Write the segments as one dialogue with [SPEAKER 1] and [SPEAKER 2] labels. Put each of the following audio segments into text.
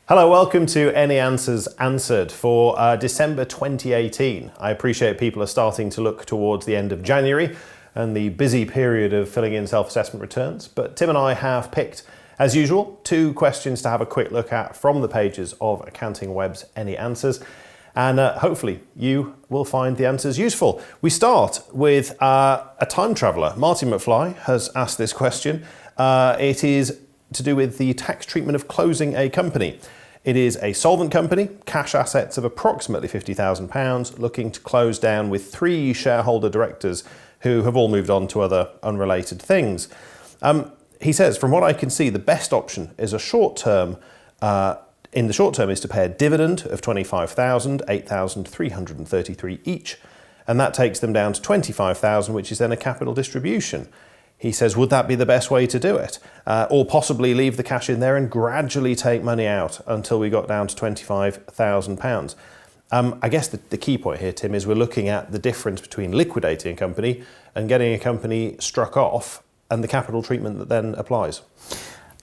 [SPEAKER 1] Hello, welcome to Any Answers Answered for December 2018. I appreciate people are starting to look towards the end of January and the busy period of filling in self-assessment returns, but Tim and I have picked, as usual, 2 questions to have a quick look at from the pages of accountingWEB's Any Answers, and hopefully you will find the answers useful. We start with a time traveller. Martin McFly has asked this question. It is to do with the tax treatment of closing a company. It is a solvent company, cash assets of approximately £50,000, looking to close down with 3 shareholder directors who have all moved on to other unrelated things. He says, from what I can see, the best option is in the short term is to pay a dividend of £25,000, £8,333 each, and that takes them down to £25,000, which is then a capital distribution. He says, would that be the best way to do it? Or possibly leave the cash in there and gradually take money out until we got down to £25,000. I guess the key point here, Tim, is we're looking at the difference between liquidating a company and getting a company struck off and the capital treatment that then applies.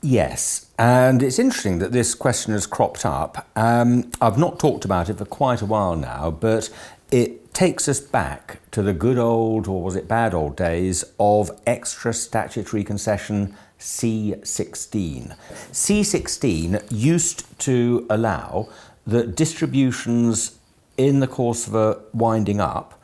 [SPEAKER 2] Yes, and it's interesting that this question has cropped up. I've not talked about it for quite a while now, but it takes us back to the good old, or was it bad old days, of extra statutory concession C16. C16 used to allow that distributions in the course of a winding up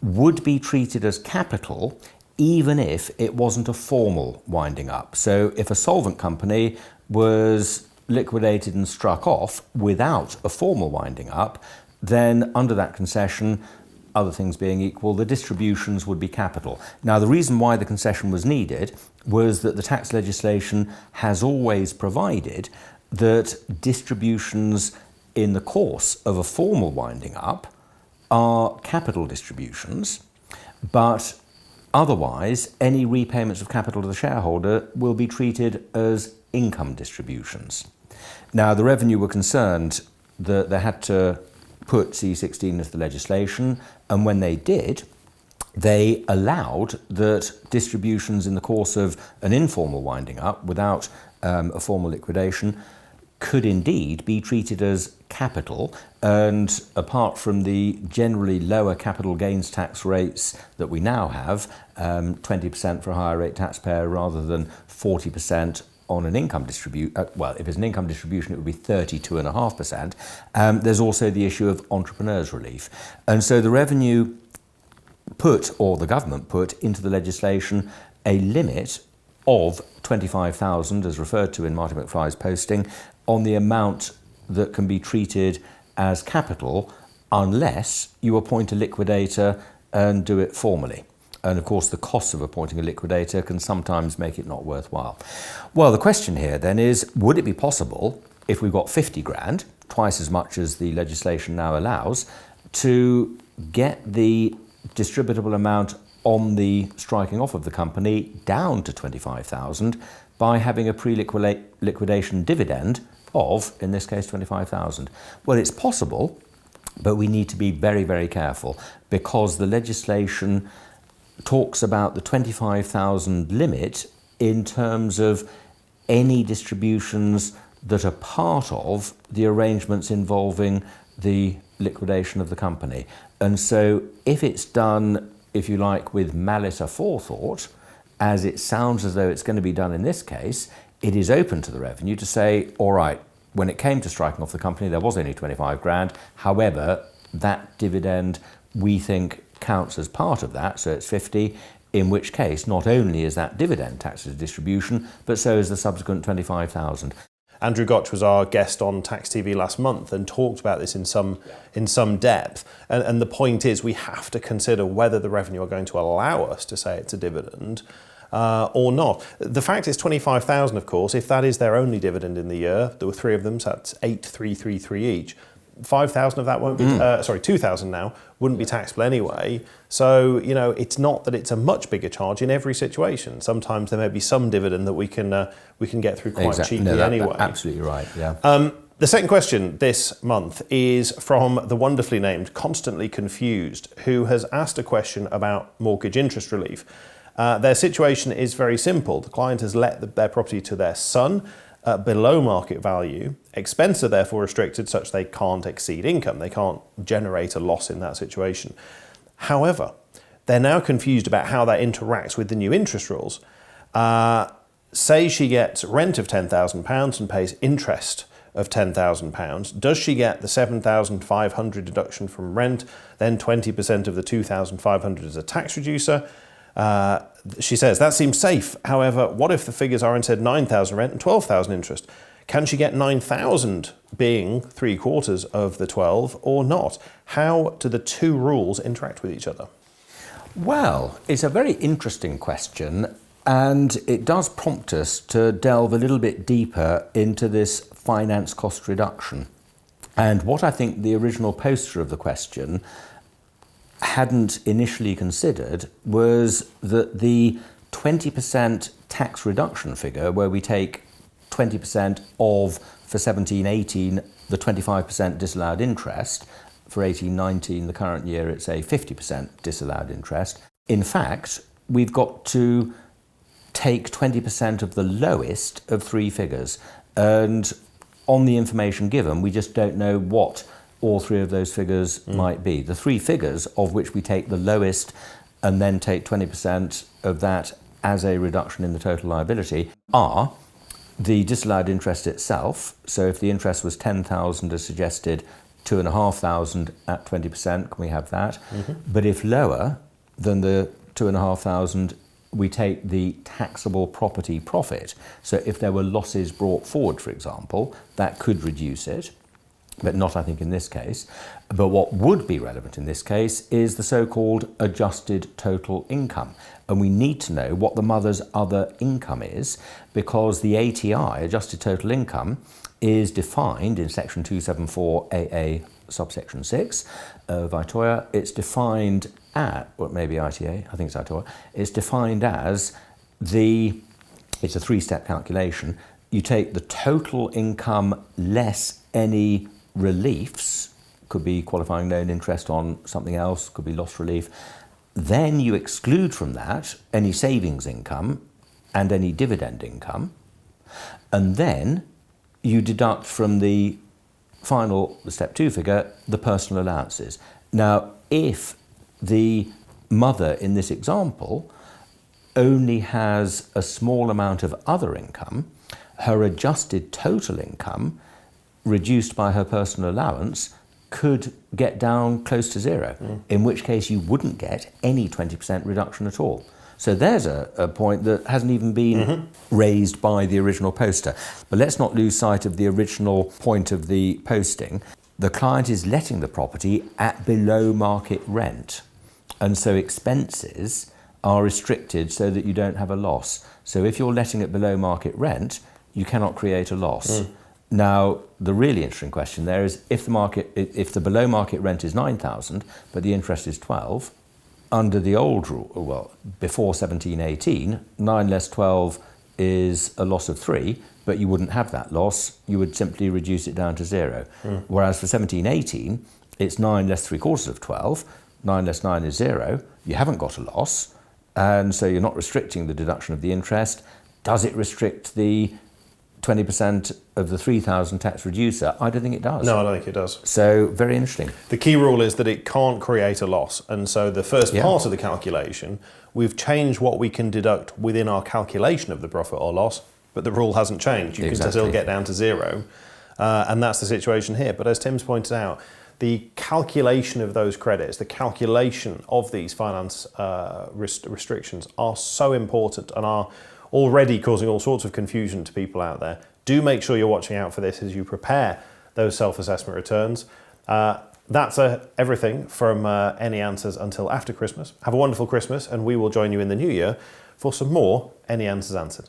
[SPEAKER 2] would be treated as capital even if it wasn't a formal winding up. So if a solvent company was liquidated and struck off without a formal winding up, then under that concession, other things being equal, the distributions would be capital. Now, the reason why the concession was needed was that the tax legislation has always provided that distributions in the course of a formal winding up are capital distributions, but otherwise, any repayments of capital to the shareholder will be treated as income distributions. Now, the Revenue were concerned that they had to put C16 into the legislation, and when they did, they allowed that distributions in the course of an informal winding up without a formal liquidation could indeed be treated as capital, and apart from the generally lower capital gains tax rates that we now have, 20% for a higher rate taxpayer rather than 40% on an income distribution, well, if it's an income distribution, it would be 32.5%. There's also the issue of entrepreneurs' relief. And so the Revenue put, or the government put, into the legislation a limit of 25,000, as referred to in Martin McFly's posting, on the amount that can be treated as capital unless you appoint a liquidator and do it formally. And of course, the cost of appointing a liquidator can sometimes make it not worthwhile. Well, the question here then is, would it be possible, if we've got 50 grand, twice as much as the legislation now allows, to get the distributable amount on the striking off of the company down to 25,000 by having a pre-liquidation dividend of, in this case, 25,000? Well, it's possible, but we need to be very, very careful, because the legislation talks about the 25,000 limit in terms of any distributions that are part of the arrangements involving the liquidation of the company. And so if it's done, if you like, with malice aforethought, as it sounds as though it's going to be done in this case, it is open to the Revenue to say, all right, when it came to striking off the company, there was only 25 grand. However, that dividend, we think, counts as part of that, so it's 50, in which case not only is that dividend taxed as a distribution, but so is the subsequent 25,000.
[SPEAKER 1] Andrew Gotch was our guest on Tax TV last month and talked about this in some depth. And the point is, we have to consider whether the Revenue are going to allow us to say it's a dividend or not. The fact is 25,000, of course, if that is their only dividend in the year, there were 3 of them, so that's 8,333 each. 5,000 of that won't be, 2,000 now, wouldn't be taxable anyway. So, you know, it's not that it's a much bigger charge in every situation. Sometimes there may be some dividend that we can get through quite cheaply anyway.
[SPEAKER 2] Absolutely right, yeah.
[SPEAKER 1] The second question this month is from the wonderfully named Constantly Confused, who has asked a question about mortgage interest relief. Their situation is very simple. The client has let their property to their son, at below market value. Expenses are therefore restricted such they can't exceed income. They can't generate a loss in that situation. However, they're now confused about how that interacts with the new interest rules. Say she gets rent of £10,000 and pays interest of £10,000. Does she get the £7,500 deduction from rent, then 20% of the £2,500 as a tax reducer? She says, that seems safe. However, what if the figures are instead 9,000 rent and 12,000 interest? Can she get 9,000 being 3/4 of the 12 or not? How do the two rules interact with each other?
[SPEAKER 2] Well, it's a very interesting question, and it does prompt us to delve a little bit deeper into this finance cost reduction. And what I think the original poster of the question hadn't initially considered was that the 20% tax reduction figure, where we take 20% of, for 17-18, the 25% disallowed interest, for 18-19, the current year, it's a 50% disallowed interest. In fact, we've got to take 20% of the lowest of three figures. And on the information given, we just don't know what all three of those figures might be. The three figures of which we take the lowest and then take 20% of that as a reduction in the total liability are the disallowed interest itself. So if the interest was 10,000 as suggested, 2,500 at 20%, can we have that? But if lower than the 2,500, we take the taxable property profit. So if there were losses brought forward, for example, that could reduce it, but not, I think, in this case. But what would be relevant in this case is the so-called adjusted total income. And we need to know what the mother's other income is, because the ATI, adjusted total income, is defined in section 274AA subsection 6 of ITOIA. It's defined at, or maybe ITA, I think it's ITOIA, it's defined as it's a three-step calculation. You take the total income less any reliefs, could be qualifying loan interest on something else, could be loss relief. Then you exclude from that any savings income and any dividend income. And then you deduct from the final, the step 2 figure, the personal allowances. Now, if the mother in this example only has a small amount of other income, her adjusted total income reduced by her personal allowance could get down close to zero, in which case you wouldn't get any 20% reduction at all. So there's a point that hasn't even been raised by the original poster. But let's not lose sight of the original point of the posting. The client is letting the property at below market rent. And so expenses are restricted so that you don't have a loss. So if you're letting it below market rent, you cannot create a loss. Now, the really interesting question there is if the below market rent is 9,000, but the interest is 12, under the old rule, well, before 17-18, 9 less 12 is a loss of 3, but you wouldn't have that loss. You would simply reduce it down to 0. Whereas for 17-18, it's 9 less 3/4 of 12. 9 less 9 is 0. You haven't got a loss, and so you're not restricting the deduction of the interest. Does it restrict the 20% of the 3,000 tax reducer? I don't think it does.
[SPEAKER 1] No, I don't think it does.
[SPEAKER 2] So, very interesting.
[SPEAKER 1] The key rule is that it can't create a loss. And so the first part of the calculation, we've changed what we can deduct within our calculation of the profit or loss, but the rule hasn't changed. You can still get down to 0. And that's the situation here. But as Tim's pointed out, the calculation of those credits, the calculation of these finance restrictions are so important and are already causing all sorts of confusion to people out there. Do make sure you're watching out for this as you prepare those self-assessment returns. That's everything from Any Answers until after Christmas. Have a wonderful Christmas, and we will join you in the new year for some more Any Answers Answered.